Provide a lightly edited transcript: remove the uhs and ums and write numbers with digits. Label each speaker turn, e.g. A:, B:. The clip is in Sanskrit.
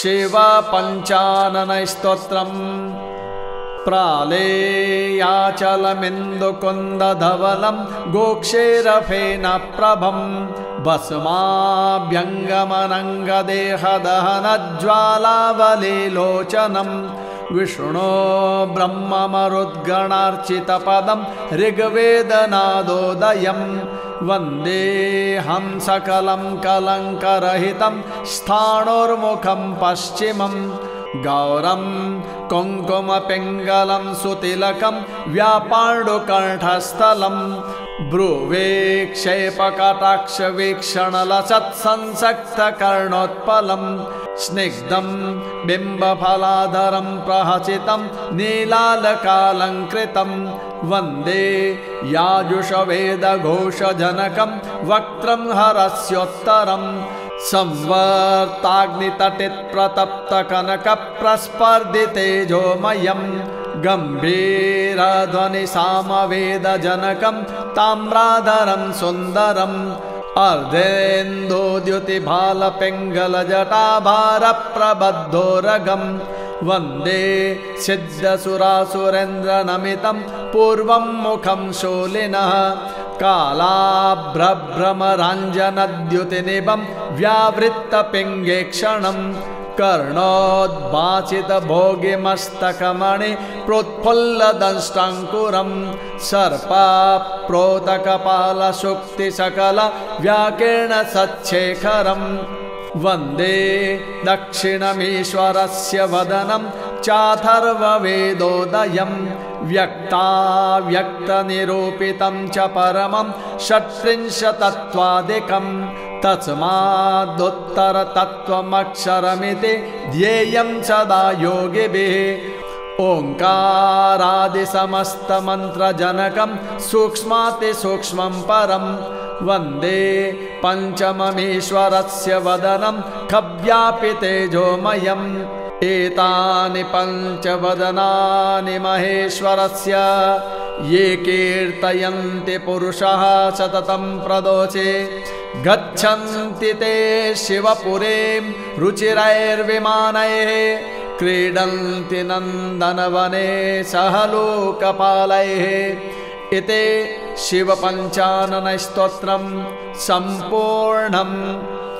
A: शिवपञ्चाननस्तोत्रम् प्रालेयाचलमिन्दुकुन्दधवलं गोक्षेरफेनप्रभं भस्माभ्यङ्गमनङ्गदेहदहनज्वालावलीलोचनं विष्णो ब्रह्ममरुद्गणार्चितपदं ऋग्वेदनादोदयं वन्देऽहं सकलं कलङ्करहितं स्थाणोर्मुखं पश्चिमं गौरं कुङ्कुमपिङ्गलं सुतिलकं व्यापाण्डुकण्ठस्थलं भ्रुवेक्षेपकटाक्षवीक्षणलसत्संसक्तकर्णोत्पलं स्निग्धं बिम्बफलाधरं प्रहसितं नीलालकालङ्कृतं वन्दे याजुषवेदघोषजनकं वक्त्रं हरस्योत्तरम् संवर्ताग्नितटिप्रतप्तकनकप्रस्पर्धितेजोमयं गम्भीरध्वनिसामवेदजनकं ताम्राधरं सुन्दरम् अर्धेन्दोद्युतिभालपिङ्गलजटाभारप्रबद्धोरगं वन्दे सिद्धसुरासुरेन्द्रनमितं पूर्वं मुखं शूलिनः कालाभ्रभ्रमराञ्जनद्युतिनिभं व्यावृत्तपिङ्गेक्षणं कर्णोद्भासितभोगिमस्तकमणि प्रोत्फुल्लदंष्टाङ्कुरं सर्पप्रोतकपालशुक्तिसकल व्याकीर्णसच्छेखरं वन्दे दक्षिणमीश्वरस्य वदनं चाथर्ववेदोदयं व्यक्ताव्यक्तनिरूपितं च परमं षट्त्रिंशत्तत्त्वादिकं तस्मादुत्तरतत्त्वमक्षरमिति ध्येयं सदा योगिभिः ओङ्कारादिसमस्तमन्त्रजनकं सूक्ष्मातिसूक्ष्मं परं वन्दे पञ्चममीश्वरस्य वदनं खव्यापितेजोमयम् एतानि पञ्चवदनानि महेश्वरस्य ये कीर्तयन्ति पुरुषः सततं प्रदोषे गच्छन्ति ते शिवपुरीं रुचिरैर्विमानैः क्रीडन्ति नन्दनवने सह लोकपालैः इति शिवपञ्चाननस्तोत्रं सम्पूर्णम्।